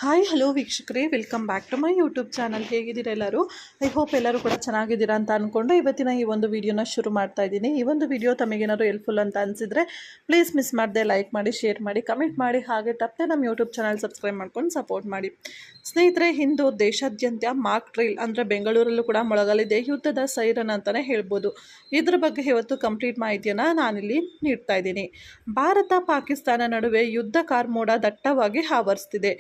Hi hello ವೀಕ್ಷಕರೇ, welcome back to my YouTube channel. ಹೇಗಿದ್ದೀರಾ ಎಲ್ಲರೂ? ಐ ಹೋಪ್ ಎಲ್ಲರೂ ಕೂಡ ಚೆನ್ನಾಗಿದ್ದೀರಾ ಅಂತ ಅಂದ್ಕೊಂಡು ಇವತ್ತಿನ ಈ ಒಂದು ವಿಡಿಯೋನ ಶುರು ಮಾಡ್ತಾ ಇದ್ದೀನಿ. ಈ ಒಂದು ವಿಡಿಯೋ ತಮಗೇನಾದ್ರು ಹೆಲ್ಪ್ಫುಲ್ ಅಂತ ಅನಿಸಿದರೆ ಪ್ಲೀಸ್ ಮಿಸ್ ಮಾಡದೆ ಲೈಕ್ ಮಾಡಿ, ಶೇರ್ ಮಾಡಿ, ಕಮೆಂಟ್ ಮಾಡಿ, ಹಾಗೆ ತಪ್ಪದೆ ನಮ್ಮ ಯೂಟ್ಯೂಬ್ ಚಾನಲ್ ಸಬ್ಸ್ಕ್ರೈಬ್ ಮಾಡ್ಕೊಂಡು ಸಪೋರ್ಟ್ ಮಾಡಿ. ಸ್ನೇಹಿತರೆ, ಇಂದು ದೇಶಾದ್ಯಂತ ಮಾಕ್ ಡ್ರಿಲ್ ಅಂದರೆ ಬೆಂಗಳೂರಲ್ಲೂ ಕೂಡ ಮೊಳಗಲಿದೆ ಯುದ್ಧದ ಸೈರನ್ ಅಂತಲೇ ಹೇಳ್ಬೋದು. ಇದ್ರ ಬಗ್ಗೆ ಇವತ್ತು ಕಂಪ್ಲೀಟ್ ಮಾಹಿತಿಯನ್ನು ನಾನಿಲ್ಲಿ ನೀಡ್ತಾ ಇದ್ದೀನಿ. ಭಾರತ ಪಾಕಿಸ್ತಾನ ನಡುವೆ ಯುದ್ಧ ಕಾರ್ಮೋಡ ದಟ್ಟವಾಗಿ ಆವರಿಸ್ತಿದೆ.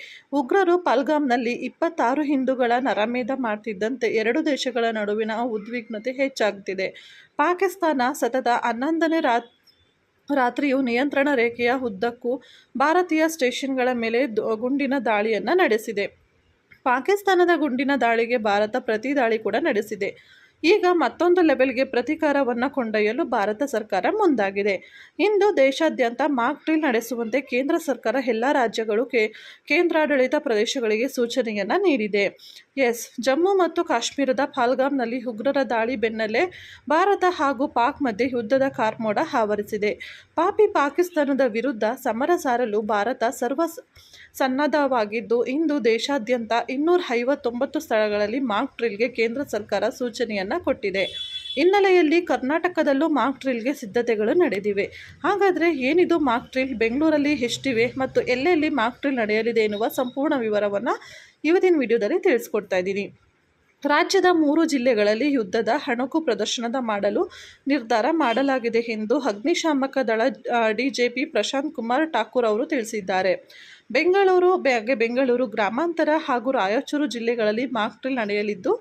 ಉಗ್ರರು ಪಲ್ಗಾಮ್ನಲ್ಲಿ 26 ಹಿಂದೂಗಳ ನರಮೇಧ ಮಾಡ್ತಿದ್ದಂತೆ ಎರಡು ದೇಶಗಳ ನಡುವಿನ ಉದ್ವಿಗ್ನತೆ ಹೆಚ್ಚಾಗ್ತಿದೆ. ಪಾಕಿಸ್ತಾನ ಸತತ 11ನೇ ರಾತ್ರಿಯು ನಿಯಂತ್ರಣ ರೇಖೆಯ ಉದ್ದಕ್ಕೂ ಭಾರತೀಯ ಸ್ಟೇಷನ್ಗಳ ಮೇಲೆ ಗುಂಡಿನ ದಾಳಿಯನ್ನು ನಡೆಸಿದೆ. ಪಾಕಿಸ್ತಾನದ ಗುಂಡಿನ ದಾಳಿಗೆ ಭಾರತ ಪ್ರತಿ ದಾಳಿ ಕೂಡ ನಡೆಸಿದೆ. ಈಗ ಮತ್ತೊಂದು ಲೆವೆಲ್ಗೆ ಪ್ರತೀಕಾರವನ್ನು ಕೊಂಡೊಯ್ಯಲು ಭಾರತ ಸರ್ಕಾರ ಮುಂದಾಗಿದೆ. ಇಂದು ದೇಶಾದ್ಯಂತ ಮಾಕ್ ಡ್ರಿಲ್ ನಡೆಸುವಂತೆ ಕೇಂದ್ರ ಸರ್ಕಾರ ಎಲ್ಲ ರಾಜ್ಯಗಳು ಕೇಂದ್ರಾಡಳಿತ ಪ್ರದೇಶಗಳಿಗೆ ಸೂಚನೆಯನ್ನು ನೀಡಿದೆ. ಜಮ್ಮು ಮತ್ತು ಕಾಶ್ಮೀರದ ಪಾಲ್ಗಾಮ್ನಲ್ಲಿ ಉಗ್ರರ ದಾಳಿ ಬೆನ್ನಲ್ಲೇ ಭಾರತ ಹಾಗೂ ಪಾಕ್ ಮಧ್ಯೆ ಯುದ್ಧದ ಕಾರ್ಮೋಡ ಆವರಿಸಿದೆ. ಪಾಕಿಸ್ತಾನದ ವಿರುದ್ಧ ಸಮರ ಸಾರಲು ಭಾರತ ಸನ್ನದ್ಧವಾಗಿದ್ದು, ಇಂದು ದೇಶಾದ್ಯಂತ 259 ಸ್ಥಳಗಳಲ್ಲಿ ಮಾಕ್ ಡ್ರಿಲ್ಗೆ ಕೇಂದ್ರ ಸರ್ಕಾರ ಸೂಚನೆಯನ್ನು ಕೊಟ್ಟಿದೆ. ಹಿನ್ನೆಲೆಯಲ್ಲಿ ಕರ್ನಾಟಕದಲ್ಲೂ ಮಾಕ್ ಡ್ರಿಲ್ಗೆ ಸಿದ್ಧತೆಗಳು ನಡೆದಿವೆ. ಹಾಗಾದರೆ ಏನಿದು ಮಾಕ್ ಡ್ರಿಲ್, ಬೆಂಗಳೂರಲ್ಲಿ ಎಷ್ಟಿವೆ ಮತ್ತು ಎಲ್ಲೆಲ್ಲಿ ಮಾಕ್ ಡ್ರಿಲ್ ನಡೆಯಲಿದೆ ಎನ್ನುವ ಸಂಪೂರ್ಣ ವಿವರವನ್ನು ಇವತ್ತಿನ ವಿಡಿಯೋದಲ್ಲಿ ತಿಳಿಸ್ಕೊಡ್ತಾ ಇದ್ದೀನಿ. ರಾಜ್ಯದ 3 ಜಿಲ್ಲೆಗಳಲ್ಲಿ ಯುದ್ಧದ ಅಣಕು ಪ್ರದರ್ಶನ ಮಾಡಲು ನಿರ್ಧಾರ ಮಾಡಲಾಗಿದೆ ಎಂದು ಅಗ್ನಿಶಾಮಕ ದಳ ಡಿಜಿಪಿ ಪ್ರಶಾಂತ್ ಕುಮಾರ್ ಠಾಕೂರ್ ಅವರು ತಿಳಿಸಿದ್ದಾರೆ. ಬೆಂಗಳೂರು ಗ್ರಾಮಾಂತರ ಹಾಗೂ ರಾಯಚೂರು ಜಿಲ್ಲೆಗಳಲ್ಲಿ ಮಾಕ್ ಡ್ರಿಲ್ ನಡೆಯಲಿದ್ದು,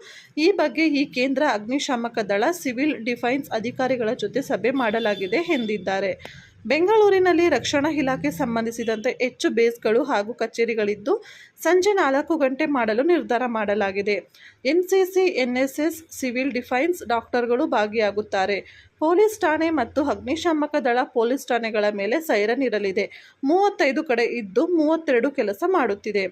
ಈ ಬಗ್ಗೆ ಕೇಂದ್ರ ಅಗ್ನಿಶಾಮಕ ದಳ ಸಿವಿಲ್ ಡಿಫೆನ್ಸ್ ಅಧಿಕಾರಿಗಳ ಜೊತೆ ಸಭೆ ಮಾಡಲಾಗಿದೆ ಎಂದಿದ್ದಾರೆ. ಬೆಂಗಳೂರಿನಲ್ಲಿ ರಕ್ಷಣಾ ಇಲಾಖೆ ಸಂಬಂಧಿಸಿದಂತೆ ಹೆಚ್ಚು ಬೇಸ್ಗಳು ಹಾಗೂ ಕಚೇರಿಗಳಿದ್ದು, ಸಂಜೆ 4 ಗಂಟೆ ಮಾಡಲು ನಿರ್ಧಾರ ಮಾಡಲಾಗಿದೆ. ಎನ್ಸಿಸಿ, ಎನ್ಎಸ್ಎಸ್, ಸಿವಿಲ್ ಡಿಫೆನ್ಸ್ ಡಾಕ್ಟರ್ಗಳು ಭಾಗಿಯಾಗುತ್ತಾರೆ. ಪೊಲೀಸ್ ಠಾಣೆ ಮತ್ತು ಅಗ್ನಿಶಾಮಕ ದಳ ಪೊಲೀಸ್ ಠಾಣೆಗಳ ಮೇಲೆ ಸೈರನ್ ಇರಲಿದೆ. 35 ಕಡೆ ಇದ್ದು 32 ಕೆಲಸ ಮಾಡುತ್ತಿದೆ.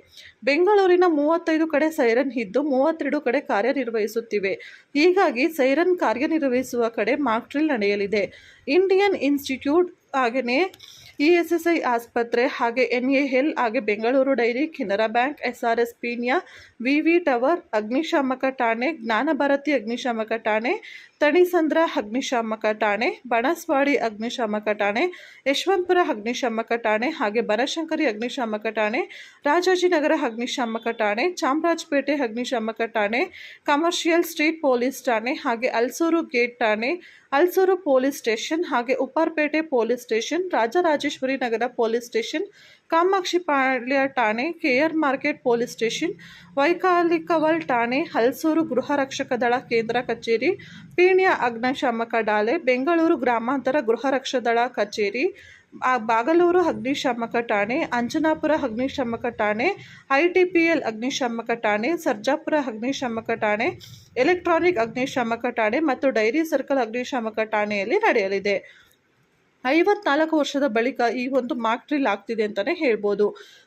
ಬೆಂಗಳೂರಿನ 35 ಕಡೆ ಸೈರನ್ ಇದ್ದು 32 ಕಡೆ ಕಾರ್ಯನಿರ್ವಹಿಸುತ್ತಿವೆ. ಹೀಗಾಗಿ ಸೈರನ್ ಕಾರ್ಯನಿರ್ವಹಿಸುವ ಕಡೆ ಮಾಕ್ ಡ್ರಿಲ್ ನಡೆಯಲಿದೆ. ಇಂಡಿಯನ್ ಇನ್ಸ್ಟಿಟ್ಯೂಟ್, ಹಾಗೆಯೇ ಇಎಸ್ಐ ಆಸ್ಪತ್ರೆ, ಹಾಗೆ NAL, ಹಾಗೆ Bengaluru dairy, Canara bank, SRS Peenya, ವಿವಿ ಟವರ್ ಅಗ್ನಿಶಾಮಕ ಠಾಣೆ, ಜ್ಞಾನಭಾರತಿ ಅಗ್ನಿಶಾಮಕ ಠಾಣೆ, ತಣಿಸಂದ್ರ ಅಗ್ನಿಶಾಮಕ ಠಾಣೆ, ಬಣಸ್ವಾಡಿ ಅಗ್ನಿಶಾಮಕ ಠಾಣೆ, ಯಶವಂತಪುರ ಅಗ್ನಿಶಾಮಕ ಠಾಣೆ, ಹಾಗೆ ಬನಶಂಕರಿ ಅಗ್ನಿಶಾಮಕ ಠಾಣೆ, ರಾಜಾಜಿನಗರ ಅಗ್ನಿಶಾಮಕ ಠಾಣೆ, ಚಾಮರಾಜಪೇಟೆ ಅಗ್ನಿಶಾಮಕ ಠಾಣೆ, ಕಮರ್ಷಿಯಲ್ ಸ್ಟ್ರೀಟ್ ಪೊಲೀಸ್ ಠಾಣೆ, ಹಾಗೆ ಅಲ್ಸೂರು ಗೇಟ್ ಠಾಣೆ, ಅಲ್ಸೂರು ಪೊಲೀಸ್ ಸ್ಟೇಷನ್, ಹಾಗೆ Upparpet police station, Rajarajeshwari Nagar police station, Kamakshipalya ಠಾಣೆ, KR ಮಾರ್ಕೆಟ್ ಪೊಲೀಸ್ ಸ್ಟೇಷನ್, ವೈಕಾಲಿಕವಲ್ ಠಾಣೆ, ಹಲ್ಸೂರು ಗೃಹ ರಕ್ಷಕ ದಳ ಕೇಂದ್ರ ಕಚೇರಿ, ಪೀಣ್ಯ ಅಗ್ನಿಶಾಮಕ ಠಾಣೆ, ಬೆಂಗಳೂರು ಗ್ರಾಮಾಂತರ ಗೃಹ ರಕ್ಷಕ ದಳ ಕಚೇರಿ, ಬಾಗಲೂರು ಅಗ್ನಿಶಾಮಕ ಠಾಣೆ, ಅಂಜನಾಪುರ ಅಗ್ನಿಶಾಮಕ ಠಾಣೆ, ITPL ಅಗ್ನಿಶಾಮಕ ಠಾಣೆ, ಸರ್ಜಾಪುರ ಅಗ್ನಿಶಾಮಕ ಠಾಣೆ, ಎಲೆಕ್ಟ್ರಾನಿಕ್ ಅಗ್ನಿಶಾಮಕ ಠಾಣೆ ಮತ್ತು ಡೈರಿ ಸರ್ಕಲ್ ಅಗ್ನಿಶಾಮಕ ಠಾಣೆಯಲ್ಲಿ ನಡೆಯಲಿದೆ. 54 ವರ್ಷದ ಬಳಿಕ ಈ ಒಂದು ಮಾಕ್ ಡ್ರಿಲ್ ಆಗ್ತಿದೆ ಅಂತಲೇ ಹೇಳ್ಬೋದು.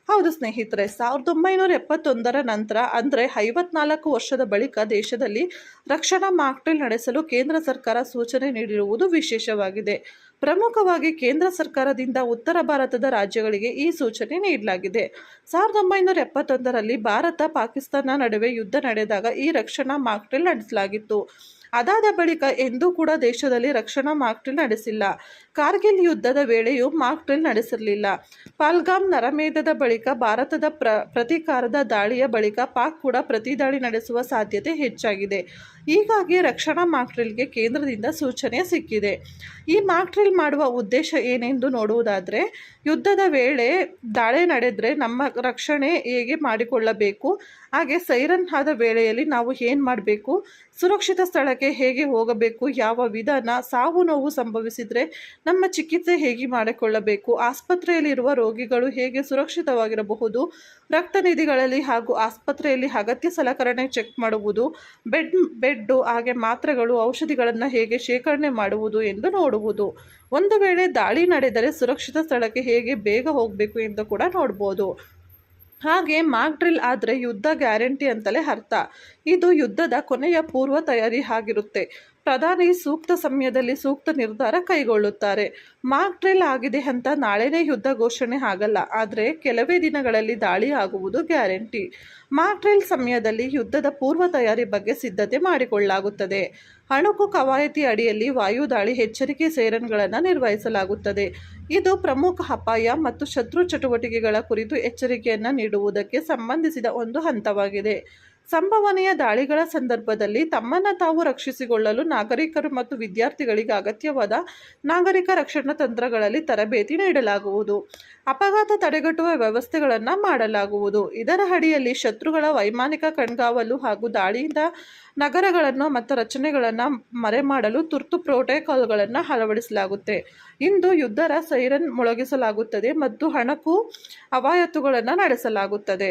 ಹೌದು ಸ್ನೇಹಿತರೆ, 1971ರ ನಂತರ ಅಂದರೆ 54 ವರ್ಷದ ಬಳಿಕ ದೇಶದಲ್ಲಿ ರಕ್ಷಣಾ ಮಾಕ್ ಡ್ರಿಲ್ ನಡೆಸಲು ಕೇಂದ್ರ ಸರ್ಕಾರ ಸೂಚನೆ ನೀಡಿರುವುದು ವಿಶೇಷವಾಗಿದೆ. ಪ್ರಮುಖವಾಗಿ ಕೇಂದ್ರ ಸರ್ಕಾರದಿಂದ ಉತ್ತರ ಭಾರತದ ರಾಜ್ಯಗಳಿಗೆ ಈ ಸೂಚನೆ ನೀಡಲಾಗಿದೆ. 1971ರಲ್ಲಿ ಭಾರತ ಪಾಕಿಸ್ತಾನ ನಡುವೆ ಯುದ್ಧ ನಡೆದಾಗ ಈ ರಕ್ಷಣಾ ಮಾಕ್ ಡ್ರಿಲ್ ನಡೆಸಲಾಗಿತ್ತು. ಅದಾದ ಬಳಿಕ ಎಂದೂ ಕೂಡ ದೇಶದಲ್ಲಿ ರಕ್ಷಣಾ ಮಾಕ್ ಡ್ರಿಲ್ ನಡೆಸಿಲ್ಲ. ಕಾರ್ಗಿಲ್ ಯುದ್ಧದ ವೇಳೆಯೂ ಮಾಕ್ ಡ್ರಿಲ್ ನಡೆಸಿರಲಿಲ್ಲ. ಪಹಲ್ಗಾಮ್ ನರಮೇಧದ ಬಳಿಕ ಭಾರತದ ಪ್ರತೀಕಾರದ ದಾಳಿಯ ಬಳಿಕ ಪಾಕ್ ಕೂಡ ಪ್ರತಿ ದಾಳಿ ನಡೆಸುವ ಸಾಧ್ಯತೆ ಹೆಚ್ಚಾಗಿದೆ. ಹೀಗಾಗಿ ರಕ್ಷಣಾ ಮಾಕ್ ಡ್ರಿಲ್ಗೆ ಕೇಂದ್ರದಿಂದ ಸೂಚನೆ ಸಿಕ್ಕಿದೆ. ಈ ಮಾಕ್ ಡ್ರಿಲ್ ಮಾಡುವ ಉದ್ದೇಶ ಏನೆಂದು ನೋಡುವುದಾದರೆ, ಯುದ್ಧದ ವೇಳೆ ದಾಳಿ ನಡೆದರೆ ನಮ್ಮ ರಕ್ಷಣೆ ಹೇಗೆ ಮಾಡಿಕೊಳ್ಳಬೇಕು, ಹಾಗೆ ಸೈರನ್ ಆದ ವೇಳೆಯಲ್ಲಿ ನಾವು ಏನು ಮಾಡಬೇಕು, ಸುರಕ್ಷಿತ ಸ್ಥಳಕ್ಕೆ ಹೇಗೆ ಹೋಗಬೇಕು, ಯಾವ ವಿಧಾನ, ಸಾವು ನೋವು ಸಂಭವಿಸಿದರೆ ನಮ್ಮ ಚಿಕಿತ್ಸೆ ಹೇಗೆ ಮಾಡಿಕೊಳ್ಳಬೇಕು, ಆಸ್ಪತ್ರೆಯಲ್ಲಿರುವ ರೋಗಿಗಳು ಹೇಗೆ ಸುರಕ್ಷಿತವಾಗಿರಬಹುದು, ರಕ್ತ ನಿಧಿಗಳಲ್ಲಿ ಹಾಗೂ ಆಸ್ಪತ್ರೆಯಲ್ಲಿ ಅಗತ್ಯ ಸಲಕರಣೆ ಚೆಕ್ ಮಾಡುವುದು, ಬೆಡ್ಡು ಹಾಗೆ ಮಾತ್ರೆಗಳು, ಔಷಧಿಗಳನ್ನು ಹೇಗೆ ಶೇಖರಣೆ ಮಾಡುವುದು ಎಂದು ನೋಡುವುದು. ಒಂದು ವೇಳೆ ದಾಳಿ ನಡೆದರೆ ಸುರಕ್ಷಿತ ಸ್ಥಳಕ್ಕೆ ಹೇಗೆ ಬೇಗ ಹೋಗಬೇಕು ಎಂದು ಕೂಡ ನೋಡ್ಬೋದು. ಹಾಗೆ ಮಾಕ್ ಡ್ರಿಲ್ ಆದರೆ ಯುದ್ಧ ಗ್ಯಾರಂಟಿ ಅಂತಲೇ ಅರ್ಥ. ಇದು ಯುದ್ಧದ ಕೊನೆಯ ಪೂರ್ವ ತಯಾರಿ ಆಗಿರುತ್ತೆ. ಪ್ರಧಾನಿ ಸೂಕ್ತ ಸಮಯದಲ್ಲಿ ಸೂಕ್ತ ನಿರ್ಧಾರ ಕೈಗೊಳ್ಳುತ್ತಾರೆ. ಮಾಕ್ ಡ್ರಿಲ್ ಆಗಿದೆ ಅಂತ ನಾಳೆನೇ ಯುದ್ಧ ಘೋಷಣೆ ಆಗಲ್ಲ, ಆದರೆ ಕೆಲವೇ ದಿನಗಳಲ್ಲಿ ದಾಳಿ ಆಗುವುದು ಗ್ಯಾರಂಟಿ. ಮಾಕ್ ಡ್ರಿಲ್ ಸಮಯದಲ್ಲಿ ಯುದ್ಧದ ಪೂರ್ವ ತಯಾರಿ ಬಗ್ಗೆ ಸಿದ್ಧತೆ ಮಾಡಿಕೊಳ್ಳಲಾಗುತ್ತದೆ. ಅಣುಕು ಕವಾಯತಿ ಅಡಿಯಲ್ಲಿ ವಾಯುದಾಳಿ ಎಚ್ಚರಿಕೆ ಸೈರನ್ಗಳನ್ನು ನಿರ್ವಹಿಸಲಾಗುತ್ತದೆ. ಇದು ಪ್ರಮುಖ ಅಪಾಯ ಮತ್ತು ಶತ್ರು ಚಟುವಟಿಕೆಗಳ ಕುರಿತು ಎಚ್ಚರಿಕೆಯನ್ನು ನೀಡುವುದಕ್ಕೆ ಸಂಬಂಧಿಸಿದ ಒಂದು ಹಂತವಾಗಿದೆ. ಸಂಭವನೀಯ ದಾಳಿಗಳ ಸಂದರ್ಭದಲ್ಲಿ ತಮ್ಮನ್ನು ತಾವು ರಕ್ಷಿಸಿಕೊಳ್ಳಲು ನಾಗರಿಕರು ಮತ್ತು ವಿದ್ಯಾರ್ಥಿಗಳಿಗೆ ಅಗತ್ಯವಾದ ನಾಗರಿಕ ರಕ್ಷಣಾ ತಂತ್ರಗಳಲ್ಲಿ ತರಬೇತಿ ನೀಡಲಾಗುವುದು. ಅಪಘಾತ ತಡೆಗಟ್ಟುವ ವ್ಯವಸ್ಥೆಗಳನ್ನು ಮಾಡಲಾಗುವುದು. ಇದರ ಅಡಿಯಲ್ಲಿ ಶತ್ರುಗಳ ವೈಮಾನಿಕ ಕಣ್ಗಾವಲು ಹಾಗೂ ದಾಳಿಯಿಂದ ನಗರಗಳನ್ನು ಮತ್ತು ರಚನೆಗಳನ್ನು ಮರೆಮಾಡಲು ತುರ್ತು ಪ್ರೋಟೋಕಾಲ್ಗಳನ್ನು ಅಳವಡಿಸಲಾಗುತ್ತೆ. ಇಂದು ಯುದ್ಧದ ಸೈರನ್ ಮೊಳಗಿಸಲಾಗುತ್ತದೆ ಮತ್ತು ಅಣಕು ಕವಾಯತುಗಳನ್ನು ನಡೆಸಲಾಗುತ್ತದೆ.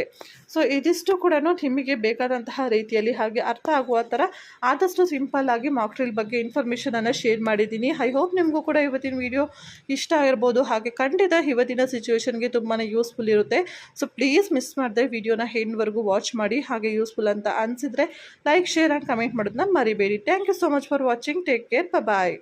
ಸೊ ಇದಿಷ್ಟು ಕೂಡ ನಿಮಗೆ ಬೇಕಾದಂತಹ ರೀತಿಯಲ್ಲಿ ಹಾಗೆ ಅರ್ಥ ಆಗುವ ಥರ ಆದಷ್ಟು ಸಿಂಪಲ್ ಆಗಿ ಮಾಕ್ ಡ್ರಿಲ್ ಬಗ್ಗೆ ಇನ್ಫಾರ್ಮೇಷನನ್ನು ಶೇರ್ ಮಾಡಿದ್ದೀನಿ. ಐ ಹೋಪ್ ನಿಮಗೂ ಕೂಡ ಇವತ್ತಿನ ವಿಡಿಯೋ ಇಷ್ಟ ಆಗಿರ್ಬೋದು. ಹಾಗೆ ಖಂಡಿತ ಇವತ್ತಿನ ಸಿಚುವೇಶನ್ಗೆ ತುಂಬಾ ಯೂಸ್ಫುಲ್ ಇರುತ್ತೆ. ಸೊ ಪ್ಲೀಸ್ ಮಿಸ್ ಮಾಡದೆ ವಿಡಿಯೋನ ಎಂಡ್ವರೆಗೂ ವಾಚ್ ಮಾಡಿ. ಹಾಗೆ ಯೂಸ್ಫುಲ್ ಅಂತ ಅನಿಸಿದರೆ ಲೈಕ್, ಶೇರ್ ಆ್ಯಂಡ್ ಕಮೆಂಟ್ ಮಾಡೋದನ್ನ ಮರಿಬೇಡಿ. Thank you so much for watching. Take care. Bye.